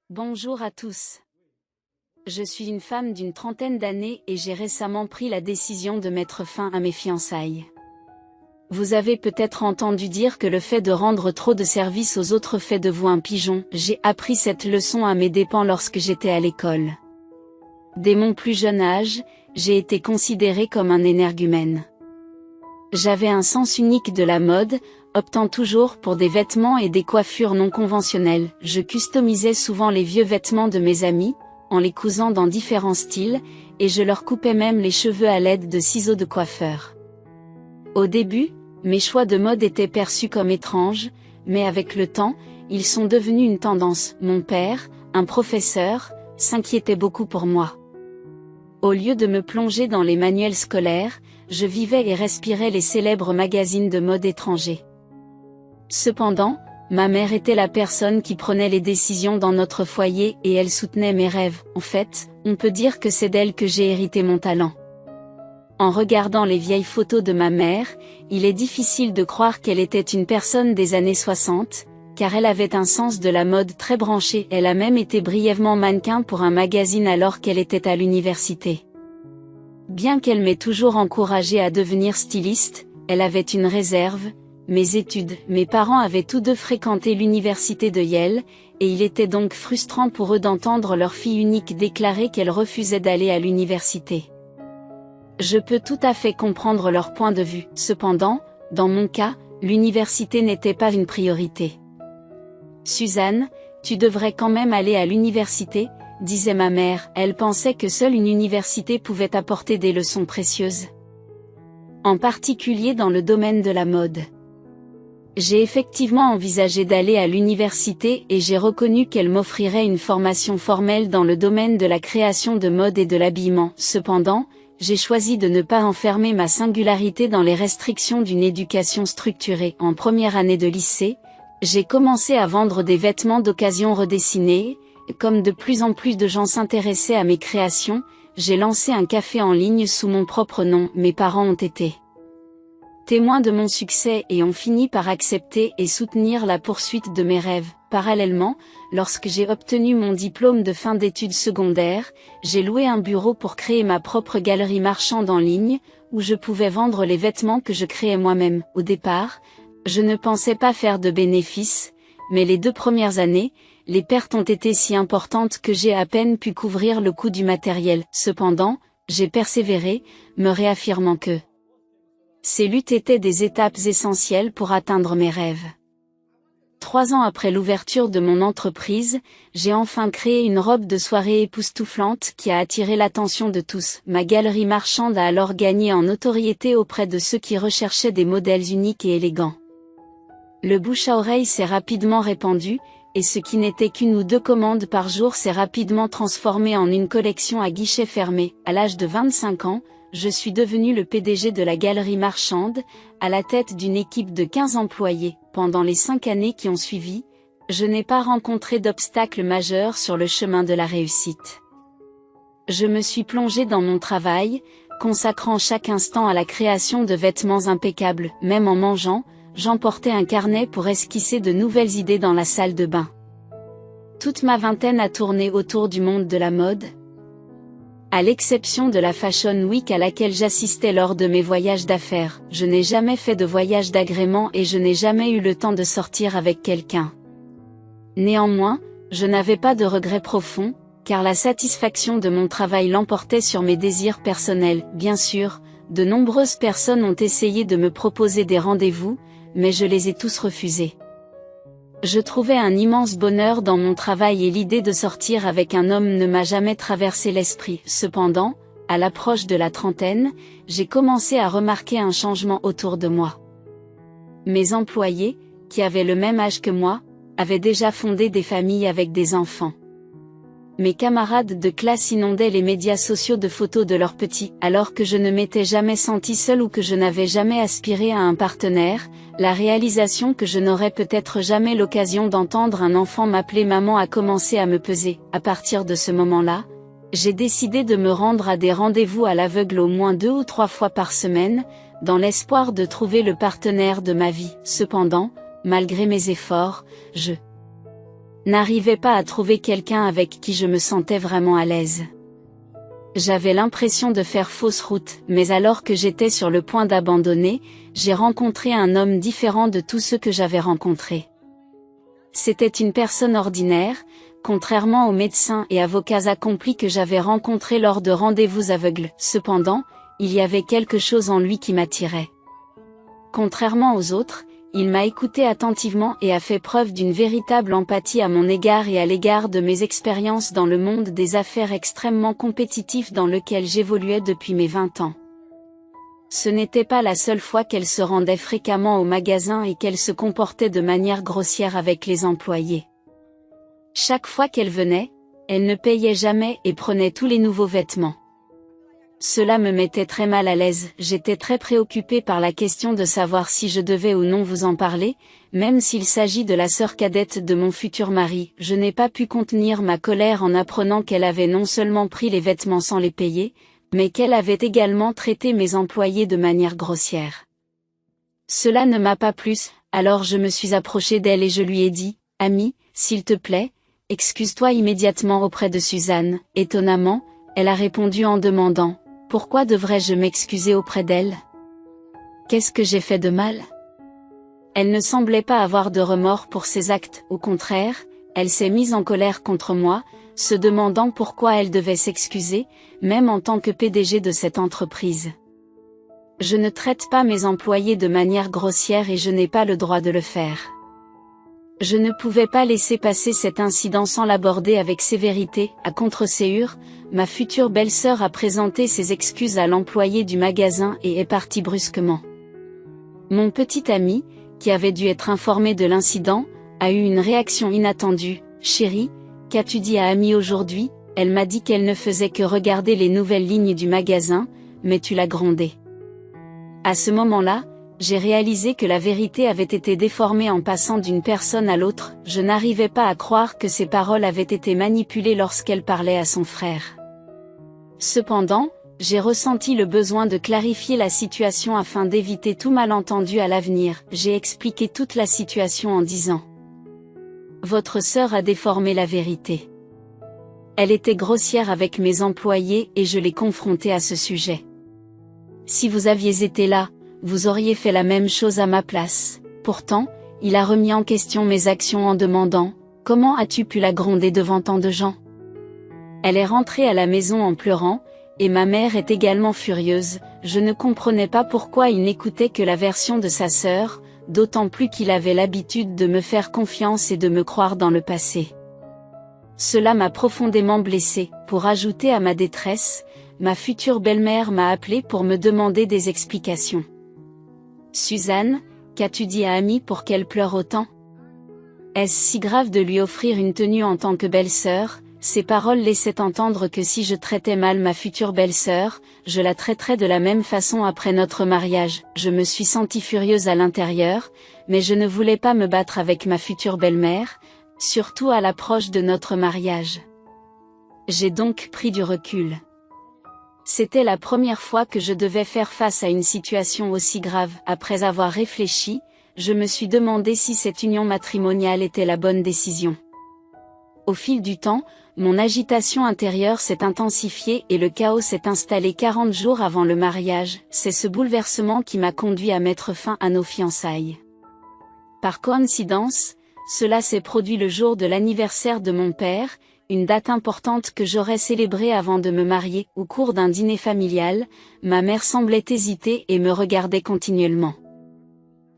Bonjour à tous. Je suis une femme d'une trentaine d'années et j'ai récemment pris la décision de mettre fin à mes fiançailles. Vous avez peut-être entendu dire que le fait de rendre trop de services aux autres fait de vous un pigeon. J'ai appris cette leçon à mes dépens lorsque j'étais à l'école. Dès mon plus jeune âge, j'ai été considérée comme un énergumène. J'avais un sens unique de la mode, optant toujours pour des vêtements et des coiffures non conventionnelles. Je customisais souvent les vieux vêtements de mes amis, en les cousant dans différents styles, et je leur coupais même les cheveux à l'aide de ciseaux de coiffeur. Au début, mes choix de mode étaient perçus comme étranges, mais avec le temps, ils sont devenus une tendance. Mon père, un professeur, s'inquiétait beaucoup pour moi. Au lieu de me plonger dans les manuels scolaires, je vivais et respirais les célèbres magazines de mode étrangers. Cependant, ma mère était la personne qui prenait les décisions dans notre foyer et elle soutenait mes rêves. En fait, on peut dire que c'est d'elle que j'ai hérité mon talent. En regardant les vieilles photos de ma mère, il est difficile de croire qu'elle était une personne des années 60, car elle avait un sens de la mode très branché. Elle a même été brièvement mannequin pour un magazine alors qu'elle était à l'université. Bien qu'elle m'ait toujours encouragée à devenir styliste, elle avait une réserve. Mes études, mes parents avaient tous deux fréquenté l'université de Yale, et il était donc frustrant pour eux d'entendre leur fille unique déclarer qu'elle refusait d'aller à l'université. Je peux tout à fait comprendre leur point de vue. Cependant, dans mon cas, l'université n'était pas une priorité. « Suzanne, tu devrais quand même aller à l'université », disait ma mère. Elle pensait que seule une université pouvait apporter des leçons précieuses. En particulier dans le domaine de la mode. J'ai effectivement envisagé d'aller à l'université et j'ai reconnu qu'elle m'offrirait une formation formelle dans le domaine de la création de mode et de l'habillement. Cependant, j'ai choisi de ne pas enfermer ma singularité dans les restrictions d'une éducation structurée. En première année de lycée, j'ai commencé à vendre des vêtements d'occasion redessinés. Comme de plus en plus de gens s'intéressaient à mes créations, j'ai lancé un café en ligne sous mon propre nom. Mes parents ont été témoins de mon succès et ont fini par accepter et soutenir la poursuite de mes rêves. Parallèlement, lorsque j'ai obtenu mon diplôme de fin d'études secondaires, j'ai loué un bureau pour créer ma propre galerie marchande en ligne, où je pouvais vendre les vêtements que je créais moi-même. Au départ, je ne pensais pas faire de bénéfices, mais les 2 premières années, les pertes ont été si importantes que j'ai à peine pu couvrir le coût du matériel. Cependant, j'ai persévéré, me réaffirmant que ces luttes étaient des étapes essentielles pour atteindre mes rêves. 3 ans après l'ouverture de mon entreprise, j'ai enfin créé une robe de soirée époustouflante qui a attiré l'attention de tous. Ma galerie marchande a alors gagné en notoriété auprès de ceux qui recherchaient des modèles uniques et élégants. Le bouche à oreille s'est rapidement répandu, et ce qui n'était qu'1 ou 2 commandes par jour s'est rapidement transformé en une collection à guichet fermé. À l'âge de 25 ans, je suis devenu le PDG de la galerie marchande, à la tête d'une équipe de 15 employés. Pendant les 5 années qui ont suivi, je n'ai pas rencontré d'obstacles majeurs sur le chemin de la réussite. Je me suis plongé dans mon travail, consacrant chaque instant à la création de vêtements impeccables. Même en mangeant, j'emportais un carnet pour esquisser de nouvelles idées dans la salle de bain. Toute ma vingtaine a tourné autour du monde de la mode. À l'exception de la Fashion Week à laquelle j'assistais lors de mes voyages d'affaires, je n'ai jamais fait de voyage d'agrément et je n'ai jamais eu le temps de sortir avec quelqu'un. Néanmoins, je n'avais pas de regrets profonds, car la satisfaction de mon travail l'emportait sur mes désirs personnels. Bien sûr, de nombreuses personnes ont essayé de me proposer des rendez-vous, mais je les ai tous refusés. Je trouvais un immense bonheur dans mon travail et l'idée de sortir avec un homme ne m'a jamais traversé l'esprit. Cependant, à l'approche de la trentaine, j'ai commencé à remarquer un changement autour de moi. Mes employés, qui avaient le même âge que moi, avaient déjà fondé des familles avec des enfants. Mes camarades de classe inondaient les médias sociaux de photos de leurs petits, alors que je ne m'étais jamais sentie seule ou que je n'avais jamais aspiré à un partenaire. La réalisation que je n'aurais peut-être jamais l'occasion d'entendre un enfant m'appeler maman a commencé à me peser. À partir de ce moment-là, j'ai décidé de me rendre à des rendez-vous à l'aveugle au moins 2 ou 3 fois par semaine, dans l'espoir de trouver le partenaire de ma vie. Cependant, malgré mes efforts, je n'arrivais pas à trouver quelqu'un avec qui je me sentais vraiment à l'aise. J'avais l'impression de faire fausse route, mais alors que j'étais sur le point d'abandonner, j'ai rencontré un homme différent de tous ceux que j'avais rencontrés. C'était une personne ordinaire, contrairement aux médecins et avocats accomplis que j'avais rencontrés lors de rendez-vous aveugles. Cependant, il y avait quelque chose en lui qui m'attirait. Contrairement aux autres, il m'a écouté attentivement et a fait preuve d'une véritable empathie à mon égard et à l'égard de mes expériences dans le monde des affaires extrêmement compétitif dans lequel j'évoluais depuis mes 20 ans. Ce n'était pas la seule fois qu'elle se rendait fréquemment au magasin et qu'elle se comportait de manière grossière avec les employés. Chaque fois qu'elle venait, elle ne payait jamais et prenait tous les nouveaux vêtements. Cela me mettait très mal à l'aise, j'étais très préoccupée par la question de savoir si je devais ou non vous en parler, même s'il s'agit de la sœur cadette de mon futur mari. Je n'ai pas pu contenir ma colère en apprenant qu'elle avait non seulement pris les vêtements sans les payer, mais qu'elle avait également traité mes employés de manière grossière. Cela ne m'a pas plu, alors je me suis approchée d'elle et je lui ai dit, « Amie, s'il te plaît, excuse-toi immédiatement auprès de Suzanne. » Étonnamment, elle a répondu en demandant, « Pourquoi devrais-je m'excuser auprès d'elle? Qu'est-ce que j'ai fait de mal ?» Elle ne semblait pas avoir de remords pour ses actes, au contraire, elle s'est mise en colère contre moi, se demandant pourquoi elle devait s'excuser, même en tant que PDG de cette entreprise. Je ne traite pas mes employés de manière grossière et je n'ai pas le droit de le faire. Je ne pouvais pas laisser passer cet incident sans l'aborder avec sévérité. À contre-séure, ma future belle-sœur a présenté ses excuses à l'employé du magasin et est partie brusquement. Mon petit ami, qui avait dû être informé de l'incident, a eu une réaction inattendue. « Chérie, qu'as-tu dit à Amy aujourd'hui ?» Elle m'a dit qu'elle ne faisait que regarder les nouvelles lignes du magasin, mais tu l'as grondée. À ce moment-là, j'ai réalisé que la vérité avait été déformée en passant d'une personne à l'autre. Je n'arrivais pas à croire que ses paroles avaient été manipulées lorsqu'elle parlait à son frère. Cependant, j'ai ressenti le besoin de clarifier la situation afin d'éviter tout malentendu à l'avenir. J'ai expliqué toute la situation en disant: votre sœur a déformé la vérité. Elle était grossière avec mes employés et je l'ai confrontée à ce sujet. Si vous aviez été là, vous auriez fait la même chose à ma place. Pourtant, il a remis en question mes actions en demandant: comment as-tu pu la gronder devant tant de gens? Elle est rentrée à la maison en pleurant, et ma mère est également furieuse. Je ne comprenais pas pourquoi il n'écoutait que la version de sa sœur, d'autant plus qu'il avait l'habitude de me faire confiance et de me croire dans le passé. Cela m'a profondément blessée. Pour ajouter à ma détresse, ma future belle-mère m'a appelée pour me demander des explications. Suzanne, qu'as-tu dit à Amy pour qu'elle pleure autant? Est-ce si grave de lui offrir une tenue en tant que belle-sœur? Ces paroles laissaient entendre que si je traitais mal ma future belle-sœur, je la traiterais de la même façon après notre mariage. Je me suis sentie furieuse à l'intérieur, mais je ne voulais pas me battre avec ma future belle-mère, surtout à l'approche de notre mariage. J'ai donc pris du recul. C'était la première fois que je devais faire face à une situation aussi grave. Après avoir réfléchi, je me suis demandé si cette union matrimoniale était la bonne décision. Au fil du temps, mon agitation intérieure s'est intensifiée et le chaos s'est installé 40 jours avant le mariage. C'est ce bouleversement qui m'a conduit à mettre fin à nos fiançailles. Par coïncidence, cela s'est produit le jour de l'anniversaire de mon père, une date importante que j'aurais célébrée avant de me marier. Au cours d'un dîner familial, ma mère semblait hésiter et me regardait continuellement.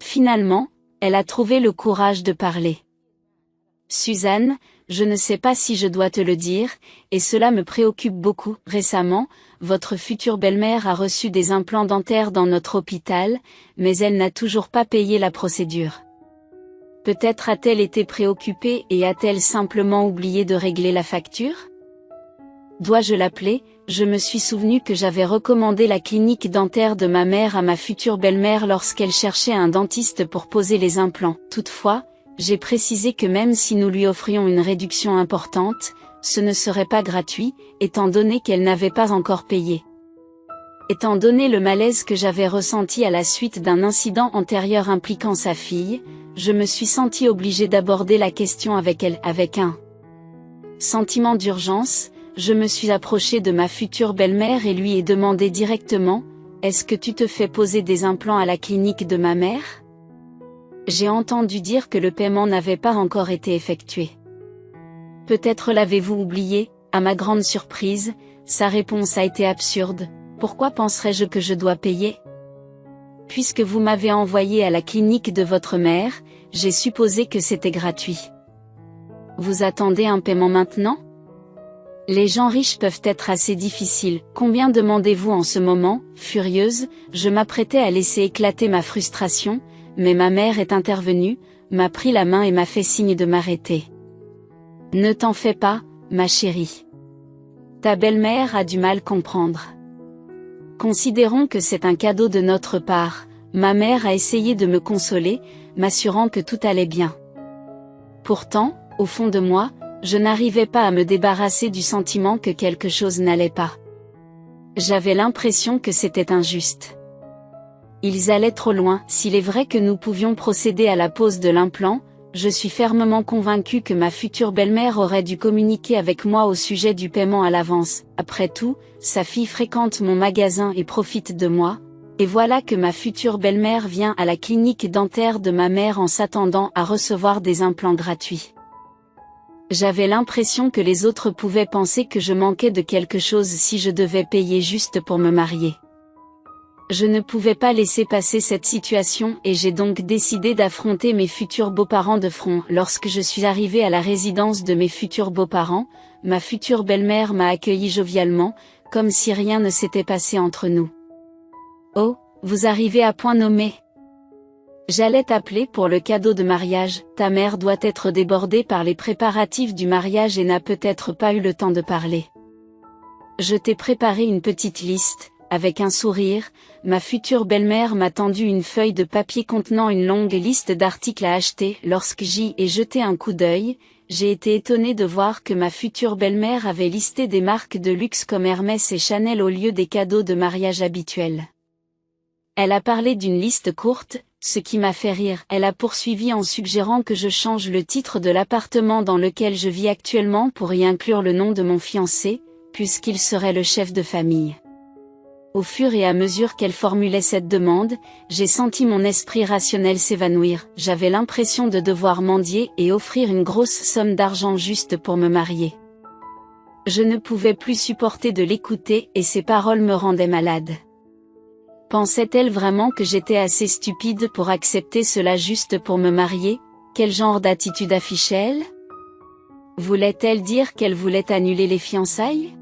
Finalement, elle a trouvé le courage de parler. Suzanne, je ne sais pas si je dois te le dire, et cela me préoccupe beaucoup. Récemment, votre future belle-mère a reçu des implants dentaires dans notre hôpital, mais elle n'a toujours pas payé la procédure. Peut-être a-t-elle été préoccupée et a-t-elle simplement oublié de régler la facture? Dois-je l'appeler? Je me suis souvenu que j'avais recommandé la clinique dentaire de ma mère à ma future belle-mère lorsqu'elle cherchait un dentiste pour poser les implants. Toutefois, j'ai précisé que même si nous lui offrions une réduction importante, ce ne serait pas gratuit, étant donné qu'elle n'avait pas encore payé. Étant donné le malaise que j'avais ressenti à la suite d'un incident antérieur impliquant sa fille, je me suis sentie obligée d'aborder la question avec elle. Avec un sentiment d'urgence, je me suis approchée de ma future belle-mère et lui ai demandé directement, « Est-ce que tu te fais poser des implants à la clinique de ma mère ?» J'ai entendu dire que le paiement n'avait pas encore été effectué. Peut-être l'avez-vous oublié, à ma grande surprise, sa réponse a été absurde. Pourquoi penserais-je que je dois payer? Puisque vous m'avez envoyé à la clinique de votre mère, j'ai supposé que c'était gratuit. Vous attendez un paiement maintenant? Les gens riches peuvent être assez difficiles. Combien demandez-vous en ce moment? Furieuse, je m'apprêtais à laisser éclater ma frustration, mais ma mère est intervenue, m'a pris la main et m'a fait signe de m'arrêter. Ne t'en fais pas, ma chérie. Ta belle-mère a du mal comprendre. Considérons que c'est un cadeau de notre part. Ma mère a essayé de me consoler, m'assurant que tout allait bien. Pourtant, au fond de moi, je n'arrivais pas à me débarrasser du sentiment que quelque chose n'allait pas. J'avais l'impression que c'était injuste. Ils allaient trop loin. S'il est vrai que nous pouvions procéder à la pose de l'implant, je suis fermement convaincue que ma future belle-mère aurait dû communiquer avec moi au sujet du paiement à l'avance. Après tout, sa fille fréquente mon magasin et profite de moi, et voilà que ma future belle-mère vient à la clinique dentaire de ma mère en s'attendant à recevoir des implants gratuits. J'avais l'impression que les autres pouvaient penser que je manquais de quelque chose si je devais payer juste pour me marier. Je ne pouvais pas laisser passer cette situation et j'ai donc décidé d'affronter mes futurs beaux-parents de front. Lorsque je suis arrivée à la résidence de mes futurs beaux-parents, ma future belle-mère m'a accueilli jovialement, comme si rien ne s'était passé entre nous. « Oh, vous arrivez à point nommé. J'allais t'appeler pour le cadeau de mariage. Ta mère doit être débordée par les préparatifs du mariage et n'a peut-être pas eu le temps de parler. Je t'ai préparé une petite liste. » Avec un sourire, ma future belle-mère m'a tendu une feuille de papier contenant une longue liste d'articles à acheter. Lorsque j'y ai jeté un coup d'œil, j'ai été étonnée de voir que ma future belle-mère avait listé des marques de luxe comme Hermès et Chanel au lieu des cadeaux de mariage habituels. Elle a parlé d'une liste courte, ce qui m'a fait rire. Elle a poursuivi en suggérant que je change le titre de l'appartement dans lequel je vis actuellement pour y inclure le nom de mon fiancé, puisqu'il serait le chef de famille. Au fur et à mesure qu'elle formulait cette demande, j'ai senti mon esprit rationnel s'évanouir. J'avais l'impression de devoir mendier et offrir une grosse somme d'argent juste pour me marier. Je ne pouvais plus supporter de l'écouter et ses paroles me rendaient malade. Pensait-elle vraiment que j'étais assez stupide pour accepter cela juste pour me marier? Quel genre d'attitude affichait-elle? Voulait-elle dire qu'elle voulait annuler les fiançailles?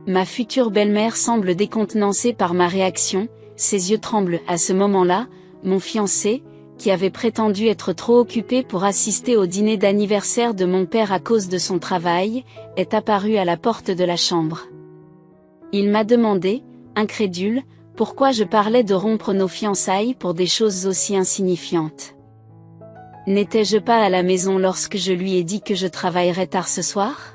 Ma future belle-mère semble décontenancée par ma réaction, ses yeux tremblent. À ce moment-là, mon fiancé, qui avait prétendu être trop occupé pour assister au dîner d'anniversaire de mon père à cause de son travail, est apparu à la porte de la chambre. Il m'a demandé, incrédule, pourquoi je parlais de rompre nos fiançailles pour des choses aussi insignifiantes. N'étais-je pas à la maison lorsque je lui ai dit que je travaillerais tard ce soir?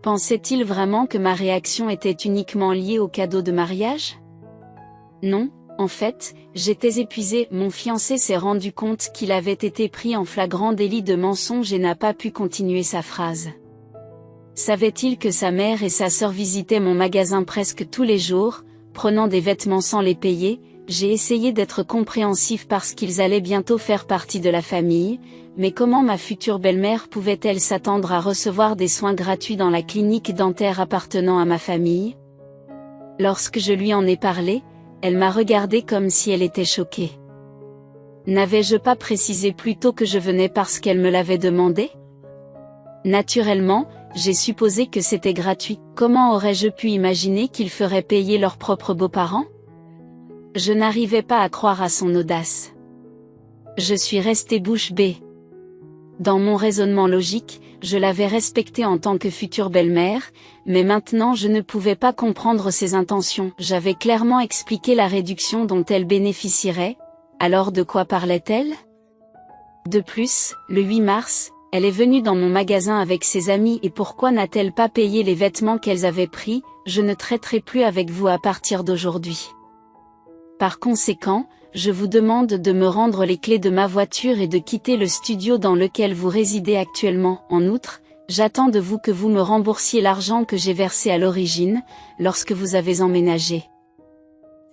Pensait-il vraiment que ma réaction était uniquement liée au cadeau de mariage? Non, en fait, j'étais épuisée. Mon fiancé s'est rendu compte qu'il avait été pris en flagrant délit de mensonge et n'a pas pu continuer sa phrase. Savait-il que sa mère et sa sœur visitaient mon magasin presque tous les jours, prenant des vêtements sans les payer? J'ai essayé d'être compréhensif parce qu'ils allaient bientôt faire partie de la famille, mais comment ma future belle-mère pouvait-elle s'attendre à recevoir des soins gratuits dans la clinique dentaire appartenant à ma famille? Lorsque je lui en ai parlé, elle m'a regardé comme si elle était choquée. N'avais-je pas précisé plus tôt que je venais parce qu'elle me l'avait demandé? Naturellement, j'ai supposé que c'était gratuit. Comment aurais-je pu imaginer qu'ils feraient payer leurs propres beaux-parents? Je n'arrivais pas à croire à son audace. Je suis restée bouche bée. Dans mon raisonnement logique, je l'avais respectée en tant que future belle-mère, mais maintenant je ne pouvais pas comprendre ses intentions. J'avais clairement expliqué la réduction dont elle bénéficierait, alors de quoi parlait-elle? De plus, le 8 mars, elle est venue dans mon magasin avec ses amis et pourquoi n'a-t-elle pas payé les vêtements qu'elles avaient pris? Je ne traiterai plus avec vous à partir d'aujourd'hui. Par conséquent, je vous demande de me rendre les clés de ma voiture et de quitter le studio dans lequel vous résidez actuellement. En outre, j'attends de vous que vous me remboursiez l'argent que j'ai versé à l'origine, lorsque vous avez emménagé.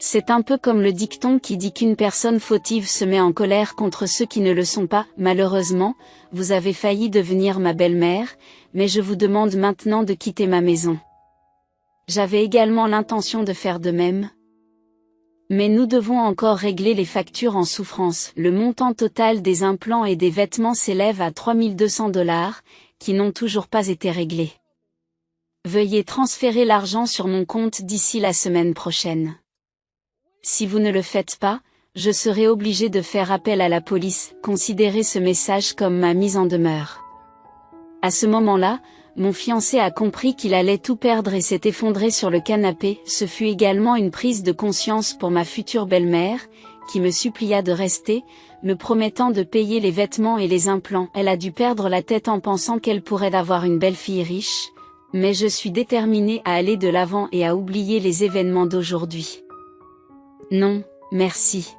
C'est un peu comme le dicton qui dit qu'une personne fautive se met en colère contre ceux qui ne le sont pas. Malheureusement, vous avez failli devenir ma belle-mère, mais je vous demande maintenant de quitter ma maison. J'avais également l'intention de faire de même. Mais nous devons encore régler les factures en souffrance. Le montant total des implants et des vêtements s'élève à 3200 $, qui n'ont toujours pas été réglés. Veuillez transférer l'argent sur mon compte d'ici la semaine prochaine. Si vous ne le faites pas, je serai obligé de faire appel à la police. Considérez ce message comme ma mise en demeure. À ce moment-là, mon fiancé a compris qu'il allait tout perdre et s'est effondré sur le canapé. Ce fut également une prise de conscience pour ma future belle-mère, qui me supplia de rester, me promettant de payer les vêtements et les implants. Elle a dû perdre la tête en pensant qu'elle pourrait avoir une belle-fille riche, mais je suis déterminée à aller de l'avant et à oublier les événements d'aujourd'hui. Non, merci.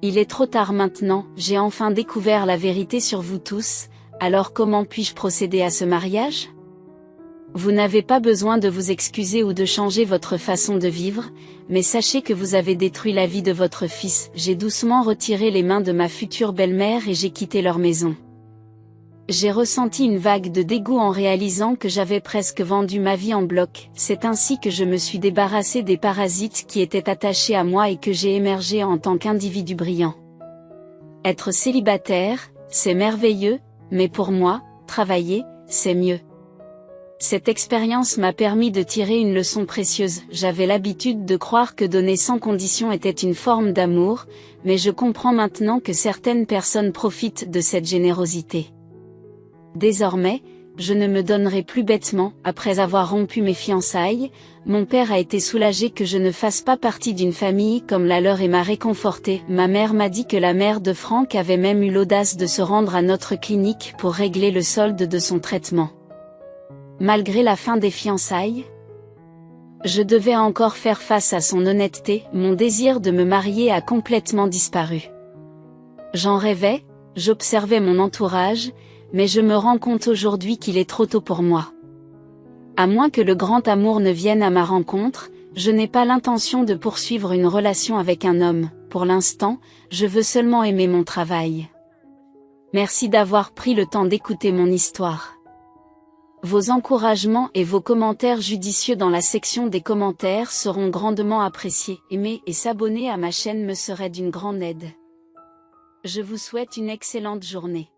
Il est trop tard maintenant, j'ai enfin découvert la vérité sur vous tous, alors comment puis-je procéder à ce mariage? Vous n'avez pas besoin de vous excuser ou de changer votre façon de vivre, mais sachez que vous avez détruit la vie de votre fils. J'ai doucement retiré les mains de ma future belle-mère et j'ai quitté leur maison. J'ai ressenti une vague de dégoût en réalisant que j'avais presque vendu ma vie en bloc. C'est ainsi que je me suis débarrassé des parasites qui étaient attachés à moi et que j'ai émergé en tant qu'individu brillant. Être célibataire, c'est merveilleux, mais pour moi, travailler, c'est mieux. Cette expérience m'a permis de tirer une leçon précieuse. J'avais l'habitude de croire que donner sans condition était une forme d'amour, mais je comprends maintenant que certaines personnes profitent de cette générosité. Désormais, je ne me donnerai plus bêtement. Après avoir rompu mes fiançailles, mon père a été soulagé que je ne fasse pas partie d'une famille comme la leur et m'a réconforté. Ma mère m'a dit que la mère de Franck avait même eu l'audace de se rendre à notre clinique pour régler le solde de son traitement. Malgré la fin des fiançailles, je devais encore faire face à son honnêteté. Mon désir de me marier a complètement disparu. J'en rêvais, j'observais mon entourage, mais je me rends compte aujourd'hui qu'il est trop tôt pour moi. À moins que le grand amour ne vienne à ma rencontre, je n'ai pas l'intention de poursuivre une relation avec un homme. Pour l'instant, je veux seulement aimer mon travail. Merci d'avoir pris le temps d'écouter mon histoire. Vos encouragements et vos commentaires judicieux dans la section des commentaires seront grandement appréciés. Aimer et s'abonner à ma chaîne me serait d'une grande aide. Je vous souhaite une excellente journée.